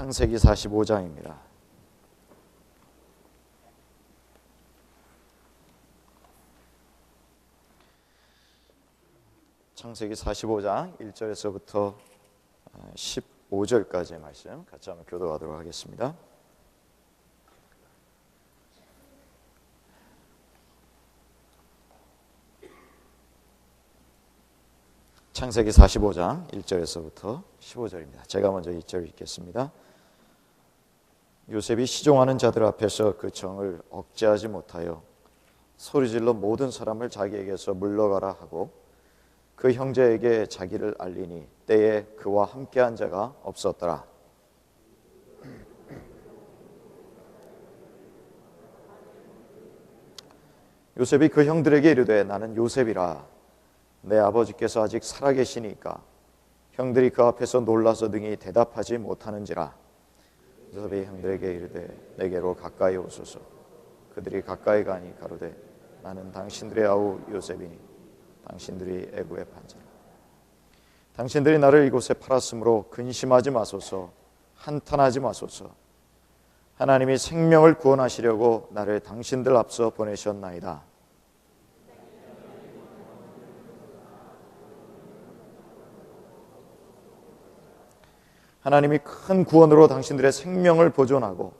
창세기 45장입니다. 창세기 45장 1절에서부터 15절까지의 말씀 같이 한번 교도하도록 하겠습니다. 창세기 45장 1절에서부터 15절입니다. 제가 먼저 1절 읽겠습니다. 요셉이 시종하는 자들 앞에서 그 정을 억제하지 못하여 소리질러 모든 사람을 자기에게서 물러가라 하고 그 형제에게 자기를 알리니 때에 그와 함께한 자가 없었더라. 요셉이 그 형들에게 이르되 나는 요셉이라. 내 아버지께서 아직 살아계시니까 형들이 그 앞에서 놀라서 등이 대답하지 못하는지라. 요셉이 형들에게 이르되 내게로 가까이 오소서. 그들이 가까이 가니 가로되 나는 당신들의 아우 요셉이니 당신들이 애굽의 판자라. 당신들이 나를 이곳에 팔았으므로 근심하지 마소서. 한탄하지 마소서. 하나님이 생명을 구원하시려고 나를 당신들 앞서 보내셨나이다. 하나님이 큰 구원으로 당신들의 생명을 보존하고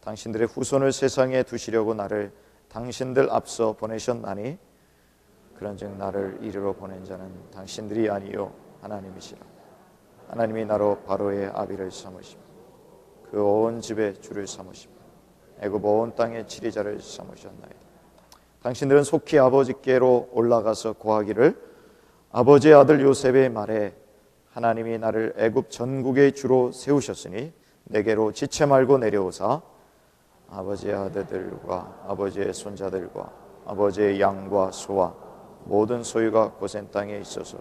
당신들의 후손을 세상에 두시려고 나를 당신들 앞서 보내셨나니 그런즉 나를 이리로 보낸 자는 당신들이 아니요 하나님이시라. 하나님이 나로 바로의 아비를 삼으시고 그 온 집의 주를 삼으시고 애굽 온 땅의 지리자를 삼으셨나이다. 당신들은 속히 아버지께로 올라가서 고하기를 아버지의 아들 요셉의 말에 하나님이 나를 애굽 전국의 주로 세우셨으니 내게로 지체 말고 내려오사 아버지의 아들들과 아버지의 손자들과 아버지의 양과 소와 모든 소유가 고센 땅에 있어서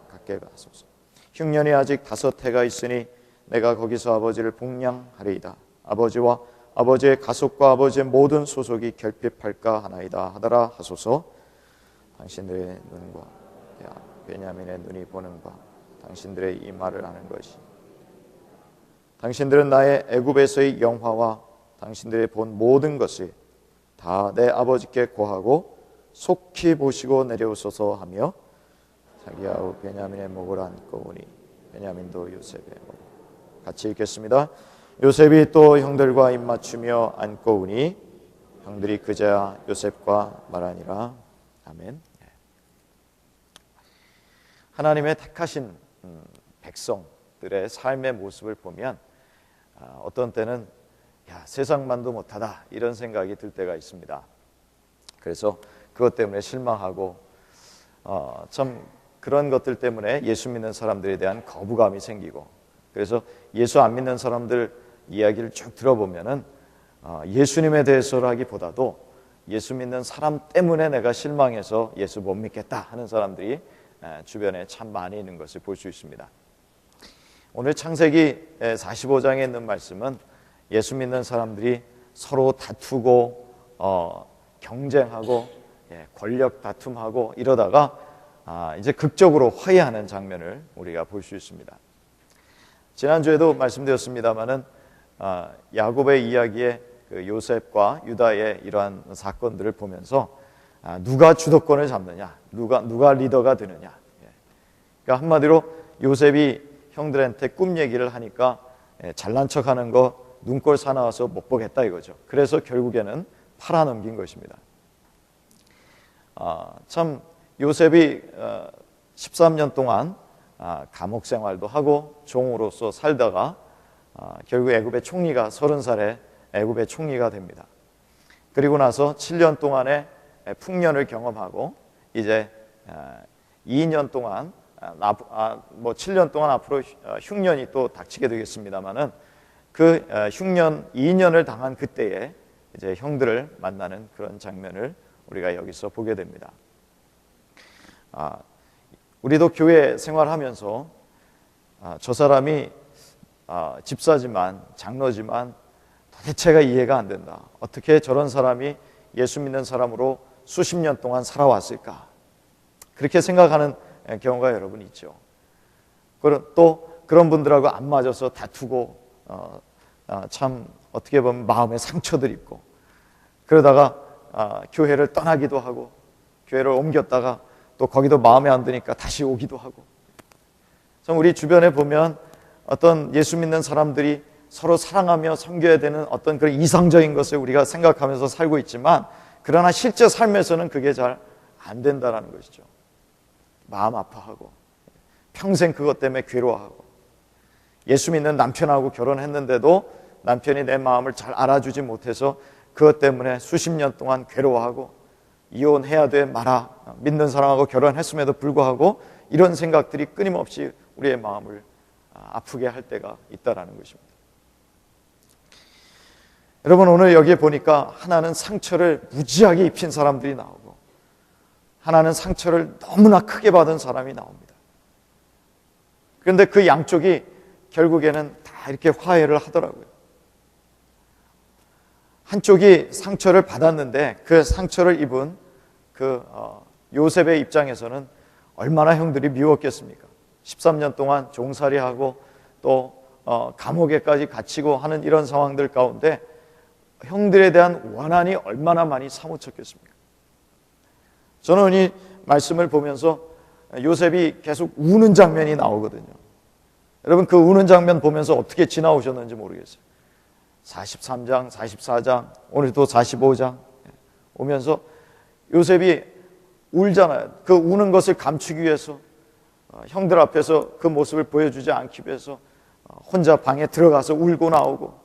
갖게 하소서. 흉년이 아직 5해가 있으니 내가 거기서 아버지를 복량하리이다. 아버지와 아버지의 가속과 아버지의 모든 소속이 결핍할까 하나이다 하더라 하소서. 당신들의 눈과 베냐민의 눈이 보는 바 당신들의 이 말을 아는 것이 당신들은 나의 애굽에서의 영화와 당신들이 본 모든 것을 다 내 아버지께 고하고 속히 보시고 내려오소서 하며 자기 아우 베냐민의 목을 안고 오니 베냐민도 요셉의 목. 같이 읽겠습니다. 요셉이 또 형들과 입맞추며 안고 오니 형들이 그제야 요셉과 말하니라. 아멘. 하나님의 택하신 백성들의 삶의 모습을 보면 어떤 때는 세상만도 못하다 이런 생각이 들 때가 있습니다. 그래서 그것 때문에 실망하고 참 그런 것들 때문에 예수 믿는 사람들에 대한 거부감이 생기고 그래서 예수 안 믿는 사람들 이야기를 쭉 들어보면은 예수님에 대해서라기보다도 예수 믿는 사람 때문에 내가 실망해서 예수 못 믿겠다 하는 사람들이 주변에 참 많이 있는 것을 볼 수 있습니다. 오늘 창세기 45장에 있는 말씀은 예수 믿는 사람들이 서로 다투고 경쟁하고 권력 다툼하고 이러다가 이제 극적으로 화해하는 장면을 우리가 볼 수 있습니다. 지난주에도 말씀드렸습니다마는 야곱의 이야기에 그 요셉과 유다의 이러한 사건들을 보면서 누가 주도권을 잡느냐, 누가 리더가 되느냐. 그러니까 한마디로 요셉이 형들한테 꿈 얘기를 하니까 잘난 척하는 거 눈꼴 사나워서 못 보겠다 이거죠. 그래서 결국에는 팔아넘긴 것입니다. 참 요셉이 13년 동안 감옥 생활도 하고 종으로서 살다가 결국 애굽의 총리가 30살에 애굽의 총리가 됩니다. 그리고 나서 7년 동안의 풍년을 경험하고 이제 2년 동안 7년 동안 앞으로 흉년이 또 닥치게 되겠습니다만은 그 흉년 2년을 당한 그때에 이제 형들을 만나는 그런 장면을 우리가 여기서 보게 됩니다. 우리도 교회 생활하면서 저 사람이 집사지만 장로지만 도대체가 이해가 안 된다. 어떻게 저런 사람이 예수 믿는 사람으로 수십 년 동안 살아왔을까? 그렇게 생각하는 경우가 여러분 있죠. 그리고 또 그런 분들하고 안 맞아서 다투고 참 어떻게 보면 마음에 상처들 입고 그러다가 교회를 떠나기도 하고 교회를 옮겼다가 또 거기도 마음에 안 드니까 다시 오기도 하고 참 우리 주변에 보면 어떤 예수 믿는 사람들이 서로 사랑하며 섬겨야 되는 어떤 그런 이상적인 것을 우리가 생각하면서 살고 있지만 그러나 실제 삶에서는 그게 잘 안 된다는 것이죠. 마음 아파하고 평생 그것 때문에 괴로워하고 예수 믿는 남편하고 결혼했는데도 남편이 내 마음을 잘 알아주지 못해서 그것 때문에 수십 년 동안 괴로워하고 이혼해야 돼 마라 믿는 사람하고 결혼했음에도 불구하고 이런 생각들이 끊임없이 우리의 마음을 아프게 할 때가 있다는 것입니다. 여러분 오늘 여기에 보니까 하나는 상처를 무지하게 입힌 사람들이 나오고 하나는 상처를 너무나 크게 받은 사람이 나옵니다. 그런데 그 양쪽이 결국에는 다 이렇게 화해를 하더라고요. 한쪽이 상처를 받았는데 그 상처를 입은 그 요셉의 입장에서는 얼마나 형들이 미웠겠습니까? 13년 동안 종살이하고 또 감옥에까지 갇히고 하는 이런 상황들 가운데 형들에 대한 원한이 얼마나 많이 사무쳤겠습니까? 저는 이 말씀을 보면서 요셉이 계속 우는 장면이 나오거든요. 여러분 그 우는 장면 보면서 어떻게 지나오셨는지 모르겠어요. 43장, 44장, 오늘도 45장 오면서 요셉이 울잖아요. 그 우는 것을 감추기 위해서 형들 앞에서 그 모습을 보여주지 않기 위해서 혼자 방에 들어가서 울고 나오고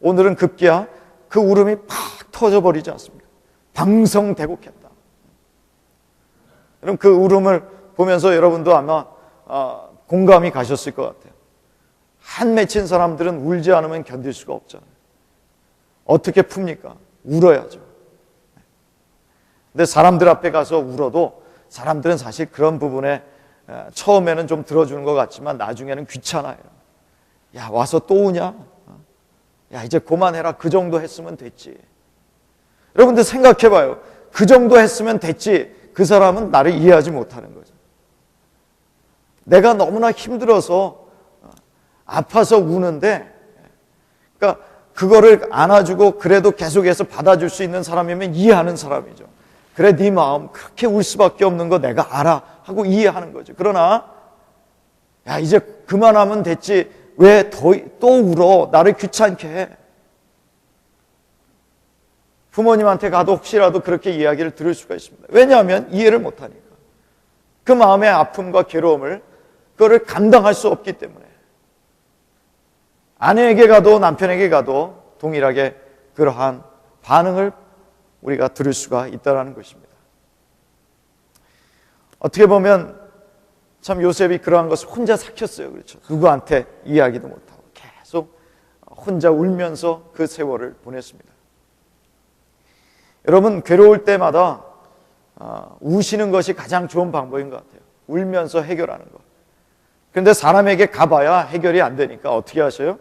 오늘은 급기야 그 울음이 팍 터져버리지 않습니까? 방성대곡했다. 여러분 그 울음을 보면서 여러분도 아마 공감이 가셨을 것 같아요. 한 맺힌 사람들은 울지 않으면 견딜 수가 없잖아요. 어떻게 풉니까? 울어야죠. 근데 사람들 앞에 가서 울어도 사람들은 사실 그런 부분에 처음에는 좀 들어주는 것 같지만 나중에는 귀찮아요. 야 와서 또 우냐? 야 이제 그만해라. 그 정도 했으면 됐지. 여러분들 생각해봐요. 그 정도 했으면 됐지. 그 사람은 나를 이해하지 못하는 거죠. 내가 너무나 힘들어서 아파서 우는데 그러니까 그거를 안아주고 그래도 계속해서 받아줄 수 있는 사람이면 이해하는 사람이죠. 그래 네 마음 그렇게 울 수밖에 없는 거 내가 알아 하고 이해하는 거죠. 그러나 야 이제 그만하면 됐지 왜 또 울어 나를 귀찮게 해. 부모님한테 가도 혹시라도 그렇게 이야기를 들을 수가 있습니다. 왜냐하면 이해를 못하니까. 그 마음의 아픔과 괴로움을 그거를 감당할 수 없기 때문에 아내에게 가도 남편에게 가도 동일하게 그러한 반응을 우리가 들을 수가 있다는 것입니다. 어떻게 보면 참 요셉이 그러한 것을 혼자 삭혔어요. 그렇죠? 누구한테 이야기도 못하고 계속 혼자 울면서 그 세월을 보냈습니다. 여러분 괴로울 때마다 우시는 것이 가장 좋은 방법인 것 같아요. 울면서 해결하는 것. 그런데 사람에게 가봐야 해결이 안 되니까 어떻게 하셔요?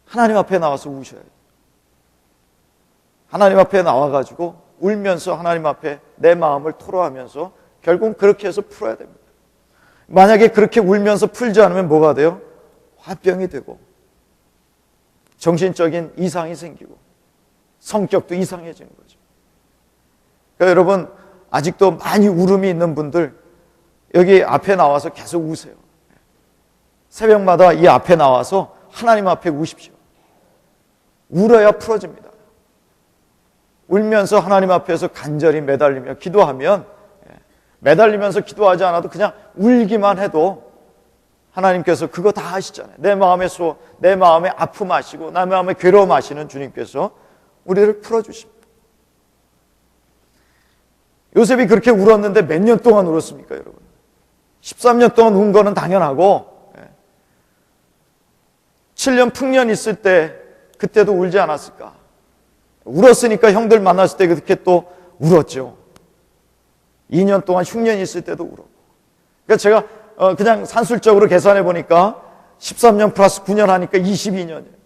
하나님 앞에 나와서 우셔요. 하나님 앞에 나와가지고 울면서 하나님 앞에 내 마음을 토로하면서 결국 그렇게 해서 풀어야 됩니다. 만약에 그렇게 울면서 풀지 않으면 뭐가 돼요? 화병이 되고 정신적인 이상이 생기고 성격도 이상해지는 거죠. 그러니까 여러분 아직도 많이 울음이 있는 분들 여기 앞에 나와서 계속 우세요. 새벽마다 이 앞에 나와서 하나님 앞에 우십시오. 울어야 풀어집니다. 울면서 하나님 앞에서 간절히 매달리며 기도하면 매달리면서 기도하지 않아도 그냥 울기만 해도 하나님께서 그거 다 아시잖아요. 내 마음의 아픔 아시고 내 마음의 괴로움 아시는 주님께서 우리를 풀어주십니다. 요셉이 그렇게 울었는데 몇 년 동안 울었습니까, 여러분? 13년 동안 운 거는 당연하고 7년 풍년 있을 때 그때도 울지 않았을까? 울었으니까 형들 만났을 때 그렇게 또 울었죠. 2년 동안 흉년이 있을 때도 울었고. 그러니까 제가 그냥 산술적으로 계산해 보니까 13년 플러스 9년 하니까 22년이에요.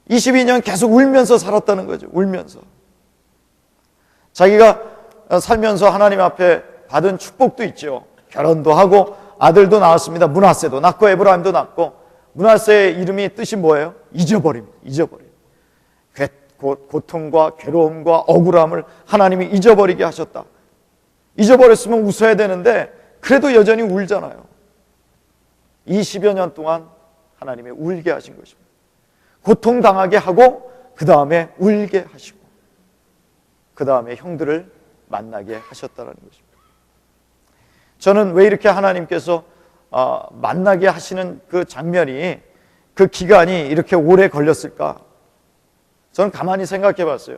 22년 계속 울면서 살았다는 거죠. 울면서. 자기가 살면서 하나님 앞에 받은 축복도 있죠. 결혼도 하고 아들도 낳았습니다. 므낫세도 낳고 에브라임도 낳고, 므낫세의 이름이 뜻이 뭐예요? 잊어버림. 고통과 괴로움과 억울함을 하나님이 잊어버리게 하셨다. 잊어버렸으면 웃어야 되는데 그래도 여전히 울잖아요. 20여 년 동안 하나님이 울게 하신 것입니다. 고통당하게 하고 그 다음에 울게 하시고 그 다음에 형들을 만나게 하셨다는 것입니다. 저는 왜 이렇게 하나님께서 만나게 하시는 그 장면이, 그 기간이 이렇게 오래 걸렸을까? 저는 가만히 생각해 봤어요.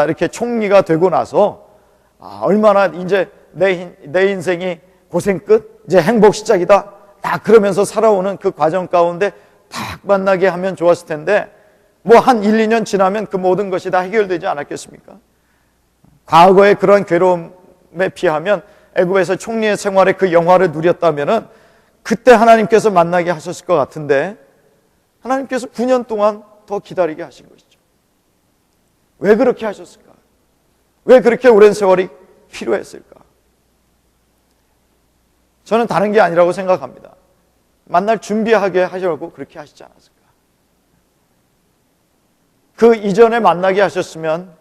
이렇게 총리가 되고 나서 얼마나 이제 내 인생이 고생 끝, 이제 행복 시작이다, 딱 그러면서 살아오는 그 과정 가운데 딱 만나게 하면 좋았을 텐데, 뭐 한 1, 2년 지나면 그 모든 것이 다 해결되지 않았겠습니까? 과거의 그런 괴로움에 비하면 애굽에서 총리의 생활의 그 영화를 누렸다면은 그때 하나님께서 만나게 하셨을 것 같은데, 하나님께서 9년 동안 더 기다리게 하신 것이죠. 왜 그렇게 하셨을까? 왜 그렇게 오랜 세월이 필요했을까? 저는 다른 게 아니라고 생각합니다. 만날 준비하게 하려고 그렇게 하시지 않았을까? 그 이전에 만나게 하셨으면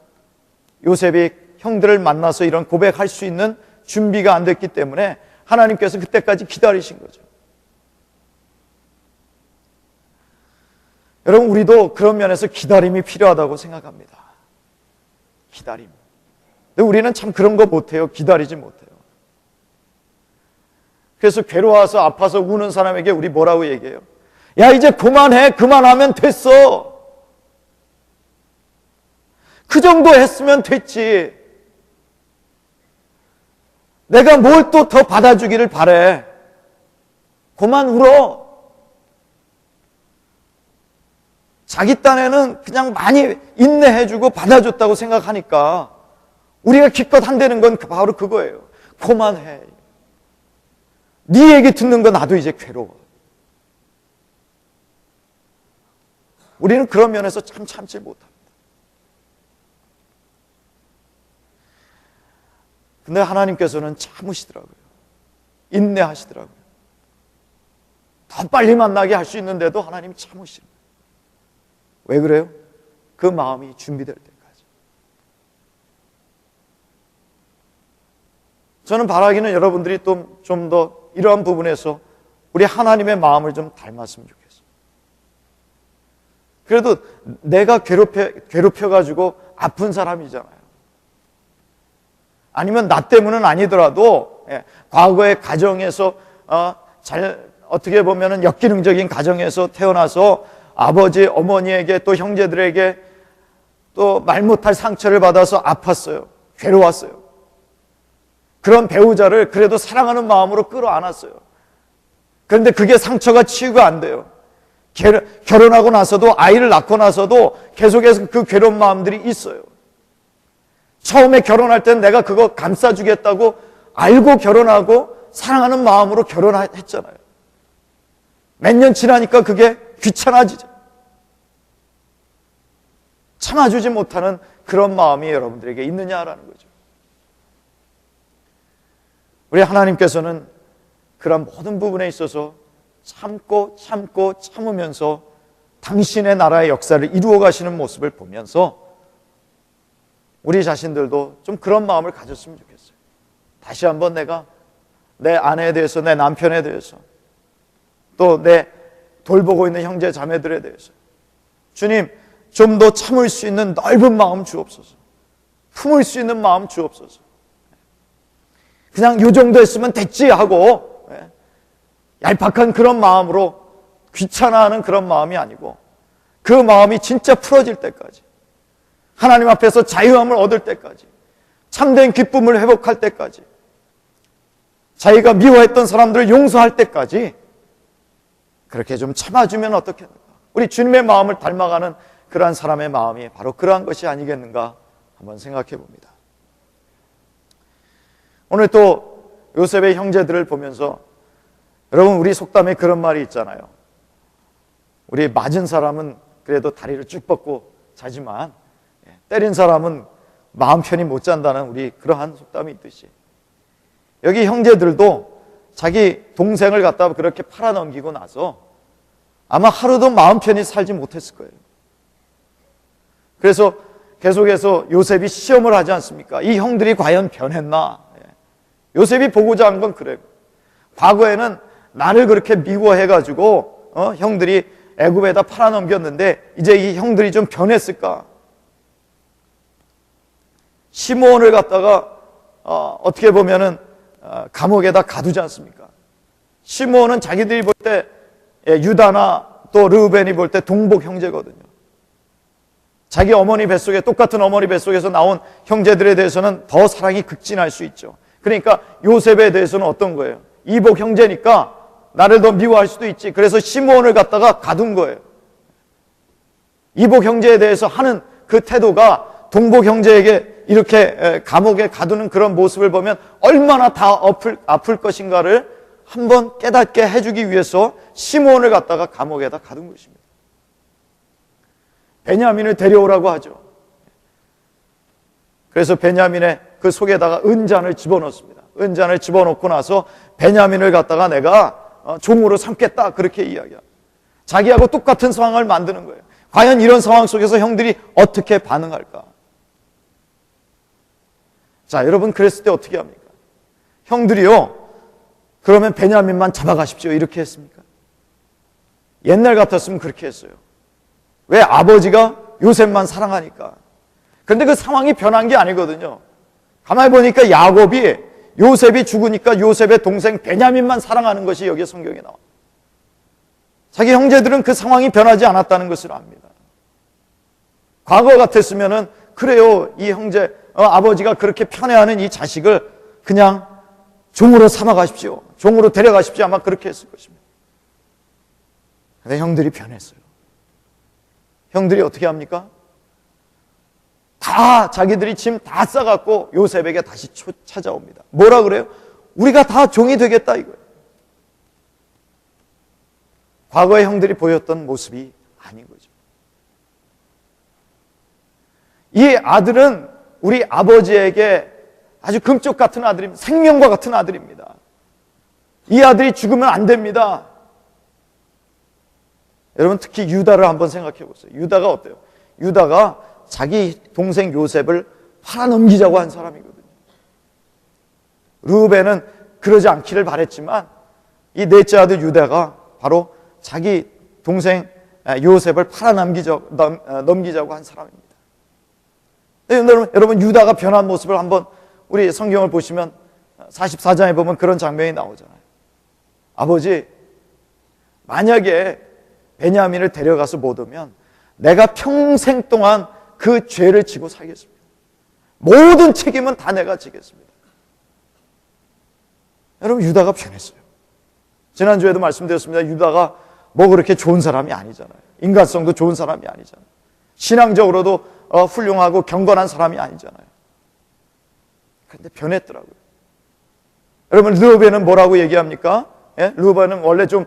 요셉이 형들을 만나서 이런 고백할 수 있는 준비가 안 됐기 때문에 하나님께서 그때까지 기다리신 거죠. 여러분, 우리도 그런 면에서 기다림이 필요하다고 생각합니다. 기다림. 근데 우리는 참 그런 거 못해요. 기다리지 못해요. 그래서 괴로워서 아파서 우는 사람에게 우리 뭐라고 얘기해요? 야, 이제 그만해. 그만하면 됐어. 그 정도 했으면 됐지. 내가 뭘 또 더 받아주기를 바래. 그만 울어. 자기 딴에는 그냥 많이 인내해주고 받아줬다고 생각하니까 우리가 기껏 한다는 건 바로 그거예요. 그만해. 네 얘기 듣는 거 나도 이제 괴로워. 우리는 그런 면에서 참 참지 못합니다. 근데 하나님께서는 참으시더라고요. 인내하시더라고요. 더 빨리 만나게 할 수 있는데도 하나님이 참으시는 거예요. 왜 그래요? 그 마음이 준비될 때까지. 저는 바라기는 여러분들이 또 좀 더 이러한 부분에서 우리 하나님의 마음을 좀 닮았으면 좋겠어요. 그래도 내가 괴롭혀가지고 아픈 사람이잖아요. 아니면 나 때문은 아니더라도 과거의 가정에서 어떻게 보면은 역기능적인 가정에서 태어나서 아버지, 어머니에게 또 형제들에게 또 말 못할 상처를 받아서 아팠어요. 괴로웠어요. 그런 배우자를 그래도 사랑하는 마음으로 끌어안았어요. 그런데 그게 상처가 치유가 안 돼요. 결혼하고 나서도, 아이를 낳고 나서도 계속해서 그 괴로운 마음들이 있어요. 처음에 결혼할 땐 내가 그거 감싸주겠다고 알고 결혼하고 사랑하는 마음으로 결혼했잖아요. 몇 년 지나니까 그게 귀찮아지죠. 참아주지 못하는 그런 마음이 여러분들에게 있느냐라는 거죠. 우리 하나님께서는 그런 모든 부분에 있어서 참으면서 당신의 나라의 역사를 이루어 가시는 모습을 보면서 우리 자신들도 좀 그런 마음을 가졌으면 좋겠어요. 다시 한번 내가 내 아내에 대해서, 내 남편에 대해서, 또 내 돌보고 있는 형제 자매들에 대해서 주님, 좀 더 참을 수 있는 넓은 마음 주옵소서. 품을 수 있는 마음 주옵소서. 그냥 요 정도 했으면 됐지 하고 얄팍한 그런 마음으로 귀찮아하는 그런 마음이 아니고 그 마음이 진짜 풀어질 때까지, 하나님 앞에서 자유함을 얻을 때까지, 참된 기쁨을 회복할 때까지, 자기가 미워했던 사람들을 용서할 때까지 그렇게 좀 참아주면 어떻겠는가. 우리 주님의 마음을 닮아가는 그러한 사람의 마음이 바로 그러한 것이 아니겠는가 한번 생각해 봅니다. 오늘 또 요셉의 형제들을 보면서 여러분, 우리 속담에 그런 말이 있잖아요. 우리 맞은 사람은 그래도 다리를 쭉 뻗고 자지만 때린 사람은 마음 편히 못 잔다는 우리 그러한 속담이 있듯이 여기 형제들도 자기 동생을 갖다 그렇게 팔아넘기고 나서 아마 하루도 마음 편히 살지 못했을 거예요. 그래서 계속해서 요셉이 시험을 하지 않습니까? 이 형들이 과연 변했나? 요셉이 보고자 한 건 그래요. 과거에는 나를 그렇게 미워해가지고 형들이 애굽에다 팔아넘겼는데 이제 이 형들이 좀 변했을까? 시므온을 갖다가 어떻게 보면은 감옥에다 가두지 않습니까? 시므온은 자기들이 볼 때 유다나 또 르우벤이 볼 때 동복 형제거든요. 자기 어머니 뱃속에 똑같은 어머니 뱃속에서 나온 형제들에 대해서는 더 사랑이 극진할 수 있죠. 그러니까 요셉에 대해서는 어떤 거예요? 이복 형제니까 나를 더 미워할 수도 있지. 그래서 시므온을 갖다가 가둔 거예요. 이복 형제에 대해서 하는 그 태도가 동복 형제에게 이렇게 감옥에 가두는 그런 모습을 보면 얼마나 다 아플 것인가를 한번 깨닫게 해주기 위해서 시므온을 갖다가 감옥에다 가둔 것입니다. 베냐민을 데려오라고 하죠. 그래서 베냐민의 그 속에다가 은잔을 집어넣습니다. 은잔을 집어넣고 나서 베냐민을 갖다가 내가 종으로 삼겠다 그렇게 이야기합니다. 자기하고 똑같은 상황을 만드는 거예요. 과연 이런 상황 속에서 형들이 어떻게 반응할까? 자, 여러분 그랬을 때 어떻게 합니까? 형들이요, 그러면 베냐민만 잡아가십시오 이렇게 했습니까? 옛날 같았으면 그렇게 했어요. 왜? 아버지가 요셉만 사랑하니까. 그런데 그 상황이 변한 게 아니거든요. 가만히 보니까 야곱이 요셉이 죽으니까 요셉의 동생 베냐민만 사랑하는 것이 여기 성경에 나와요. 자기 형제들은 그 상황이 변하지 않았다는 것을 압니다. 과거 같았으면은 그래요, 이 형제 아버지가 그렇게 편애하는 이 자식을 그냥 종으로 삼아 가십시오, 종으로 데려가십시오, 아마 그렇게 했을 것입니다. 근데 형들이 변했어요. 형들이 어떻게 합니까? 다 자기들이 짐 다 싸갖고 요셉에게 다시 찾아옵니다. 뭐라 그래요? 우리가 다 종이 되겠다 이거예요. 과거의 형들이 보였던 모습이 아닌 거죠. 이 아들은 우리 아버지에게 아주 금쪽 같은 아들입니다. 생명과 같은 아들입니다. 이 아들이 죽으면 안 됩니다. 여러분 특히 유다를 한번 생각해 보세요. 유다가 어때요? 유다가 자기 동생 요셉을 팔아넘기자고 한 사람이거든요. 르우벤은 그러지 않기를 바랬지만 이 넷째 아들 유다가 바로 자기 동생 요셉을 팔아넘기자고 한 사람입니다. 여러분 유다가 변한 모습을 한번 우리 성경을 보시면 44장에 보면 그런 장면이 나오잖아요. 아버지, 만약에 베냐민을 데려가서 못 오면 내가 평생 동안 그 죄를 지고 살겠습니다. 모든 책임은 다 내가 지겠습니다. 여러분 유다가 변했어요. 지난주에도 말씀드렸습니다. 유다가 뭐 그렇게 좋은 사람이 아니잖아요. 인간성도 좋은 사람이 아니잖아요. 신앙적으로도 훌륭하고 경건한 사람이 아니잖아요. 그런데 변했더라고요. 여러분 르우벤은 뭐라고 얘기합니까? 예? 르우벤은 원래 좀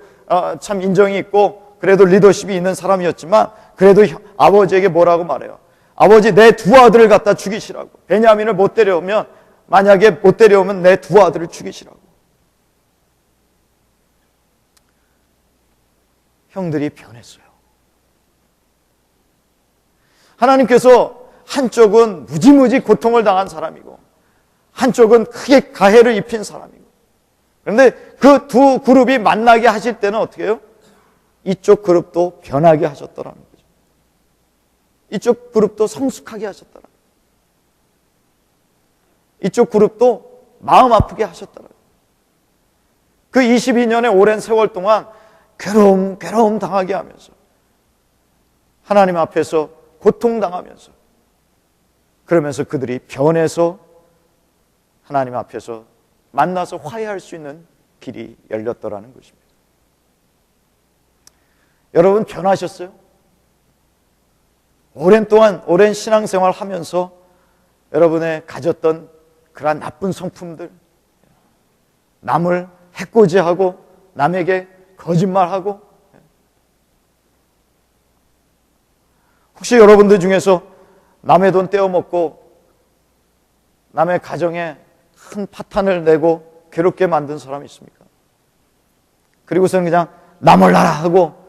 참 인정이 있고 그래도 리더십이 있는 사람이었지만 그래도 아버지에게 뭐라고 말해요? 아버지, 내 두 아들을 갖다 죽이시라고. 베냐민을 못 데려오면, 만약에 못 데려오면 내 두 아들을 죽이시라고. 형들이 변했어요. 하나님께서 한쪽은 무지무지 고통을 당한 사람이고 한쪽은 크게 가해를 입힌 사람이고, 그런데 그 두 그룹이 만나게 하실 때는 어떻게 해요? 이쪽 그룹도 변하게 하셨더라는 거죠. 이쪽 그룹도 성숙하게 하셨더라. 이쪽 그룹도 마음 아프게 하셨더라. 그 22년의 오랜 세월 동안 괴로움 당하게 하면서 하나님 앞에서 고통당하면서 그러면서 그들이 변해서 하나님 앞에서 만나서 화해할 수 있는 길이 열렸더라는 것입니다. 여러분 변하셨어요? 오랜 신앙생활 하면서 여러분의 가졌던 그러한 나쁜 성품들, 남을 해코지하고 남에게 거짓말하고, 혹시 여러분들 중에서 남의 돈 떼어먹고 남의 가정에 큰 파탄을 내고 괴롭게 만든 사람이 있습니까? 그리고서는 그냥 나 몰라라 하고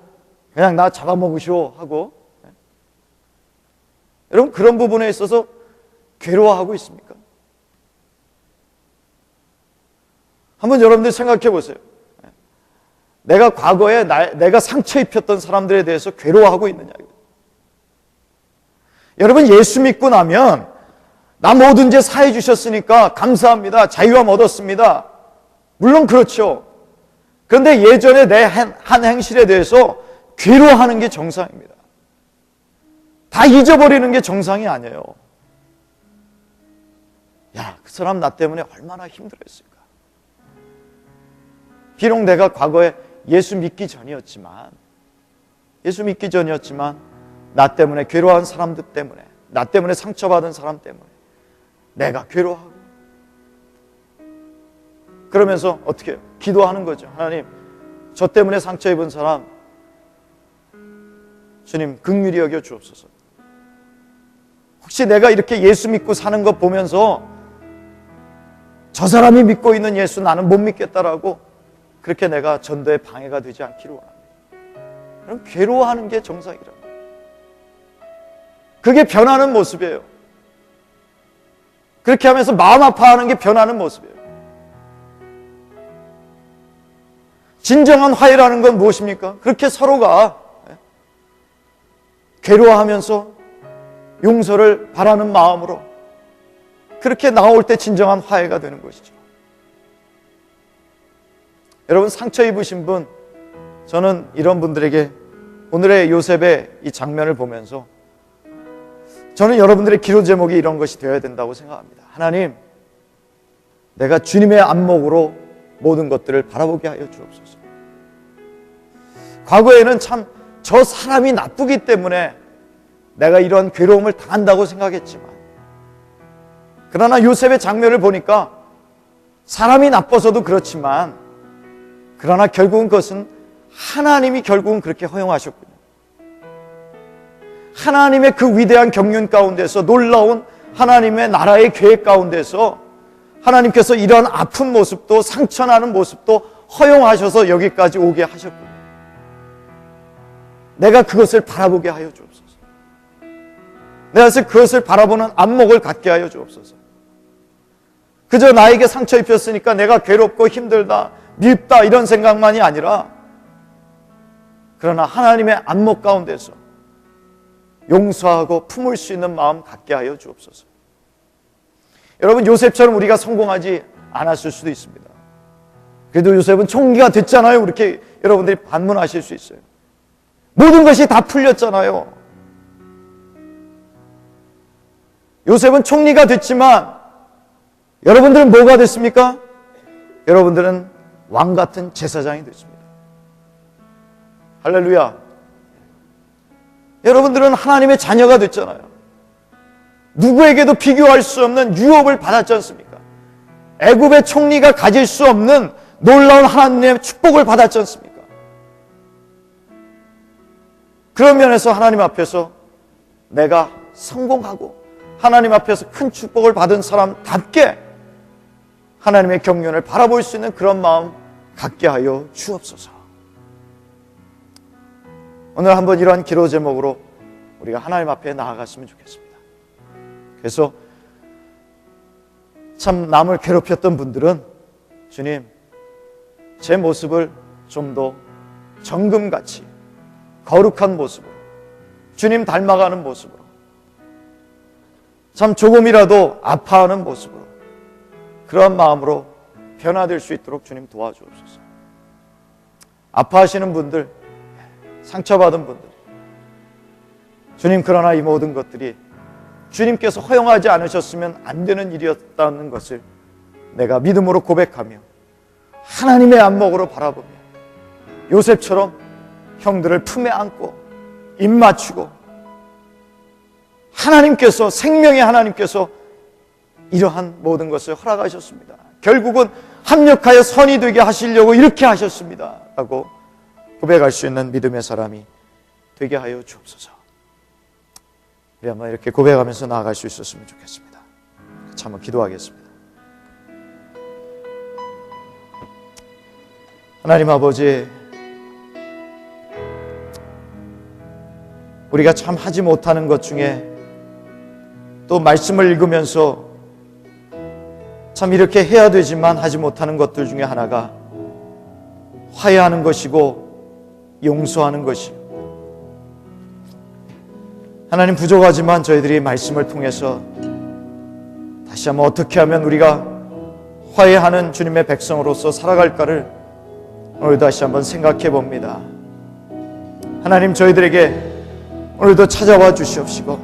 그냥 나 잡아먹으시오 하고, 여러분 그런 부분에 있어서 괴로워하고 있습니까? 한번 여러분들 생각해 보세요. 내가 과거에 내가 상처 입혔던 사람들에 대해서 괴로워하고 있느냐. 여러분 예수 믿고 나면 나 모든 죄 사해 주셨으니까 감사합니다. 자유함 얻었습니다. 물론 그렇죠. 그런데 예전에 내 한 행실에 대해서 괴로워하는 게 정상입니다. 다 잊어버리는 게 정상이 아니에요. 야, 그 사람 나 때문에 얼마나 힘들었을까. 비록 내가 과거에 예수 믿기 전이었지만 나 때문에 괴로워한 사람들 때문에, 나 때문에 상처받은 사람 때문에 내가 괴로워하고, 그러면서 어떻게 해요? 기도하는 거죠. 하나님, 저 때문에 상처 입은 사람 주님 긍휼히 여겨 주옵소서. 혹시 내가 이렇게 예수 믿고 사는 거 보면서 저 사람이 믿고 있는 예수 나는 못 믿겠다라고 그렇게 내가 전도에 방해가 되지 않기를 원합니다. 그럼 괴로워하는 게 정상이라고. 그게 변하는 모습이에요. 그렇게 하면서 마음 아파하는 게 변하는 모습이에요. 진정한 화해라는 건 무엇입니까? 그렇게 서로가 괴로워하면서 용서를 바라는 마음으로 그렇게 나올 때 진정한 화해가 되는 것이죠. 여러분 상처 입으신 분, 저는 이런 분들에게 오늘의 요셉의 이 장면을 보면서 저는 여러분들의 기도 제목이 이런 것이 되어야 된다고 생각합니다. 하나님, 내가 주님의 안목으로 모든 것들을 바라보게 하여 주옵소서. 과거에는 참 저 사람이 나쁘기 때문에 내가 이런 괴로움을 당한다고 생각했지만, 그러나 요셉의 장면을 보니까 사람이 나빠서도 그렇지만, 그러나 결국은 그것은 하나님이 결국은 그렇게 허용하셨군요. 하나님의 그 위대한 경륜 가운데서, 놀라운 하나님의 나라의 계획 가운데서 하나님께서 이런 아픈 모습도, 상처나는 모습도 허용하셔서 여기까지 오게 하셨군요. 내가 그것을 바라보게 하여 주옵소서. 내가 그것을 바라보는 안목을 갖게 하여 주옵소서. 그저 나에게 상처 입혔으니까 내가 괴롭고 힘들다, 밉다 이런 생각만이 아니라, 그러나 하나님의 안목 가운데서 용서하고 품을 수 있는 마음 갖게 하여 주옵소서. 여러분 요셉처럼 우리가 성공하지 않았을 수도 있습니다. 그래도 요셉은 총리가 됐잖아요. 이렇게 여러분들이 반문하실 수 있어요. 모든 것이 다 풀렸잖아요. 요셉은 총리가 됐지만 여러분들은 뭐가 됐습니까? 여러분들은 왕 같은 제사장이 됐습니다. 할렐루야. 여러분들은 하나님의 자녀가 됐잖아요. 누구에게도 비교할 수 없는 유업을 받았지 않습니까? 애굽의 총리가 가질 수 없는 놀라운 하나님의 축복을 받았지 않습니까? 그런 면에서 하나님 앞에서 내가 성공하고 하나님 앞에서 큰 축복을 받은 사람답게 하나님의 경륜을 바라볼 수 있는 그런 마음 갖게 하여 주옵소서. 오늘 한번 이러한 기도 제목으로 우리가 하나님 앞에 나아갔으면 좋겠습니다. 그래서 참 남을 괴롭혔던 분들은 주님, 제 모습을 좀 더 정금같이 거룩한 모습으로, 주님 닮아가는 모습으로, 참 조금이라도 아파하는 모습으로, 그러한 마음으로 변화될 수 있도록 주님 도와주옵소서. 아파하시는 분들, 상처받은 분들, 주님, 그러나 이 모든 것들이 주님께서 허용하지 않으셨으면 안 되는 일이었다는 것을 내가 믿음으로 고백하며 하나님의 안목으로 바라보며 요셉처럼 형들을 품에 안고 입 맞추고, 하나님께서, 생명의 하나님께서 이러한 모든 것을 허락하셨습니다. 결국은 합력하여 선이 되게 하시려고 이렇게 하셨습니다 라고 고백할 수 있는 믿음의 사람이 되게 하여 주옵소서. 우리 한번 이렇게 고백하면서 나아갈 수 있었으면 좋겠습니다. 같이 한번 기도하겠습니다. 하나님 아버지, 우리가 참 하지 못하는 것 중에 또 말씀을 읽으면서 참 이렇게 해야 되지만 하지 못하는 것들 중에 하나가 화해하는 것이고 용서하는 것이고, 하나님 부족하지만 저희들이 말씀을 통해서 다시 한번 어떻게 하면 우리가 화해하는 주님의 백성으로서 살아갈까를 오늘 다시 한번 생각해 봅니다. 하나님, 저희들에게 오늘도 찾아와 주시옵시고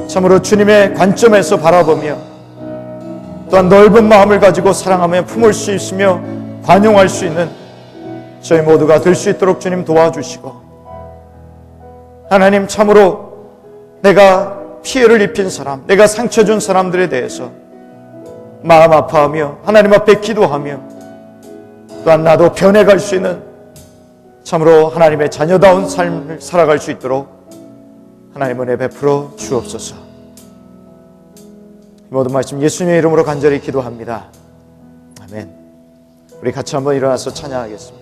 참으로 주님의 관점에서 바라보며 또한 넓은 마음을 가지고 사랑하며 품을 수 있으며 관용할 수 있는 저희 모두가 될 수 있도록 주님 도와주시고, 하나님, 참으로 내가 피해를 입힌 사람, 내가 상처 준 사람들에 대해서 마음 아파하며 하나님 앞에 기도하며 또한 나도 변해갈 수 있는 참으로 하나님의 자녀다운 삶을 살아갈 수 있도록 하나님 은혜 베풀어 주옵소서. 이 모든 말씀 예수님의 이름으로 간절히 기도합니다. 아멘. 우리 같이 한번 일어나서 찬양하겠습니다.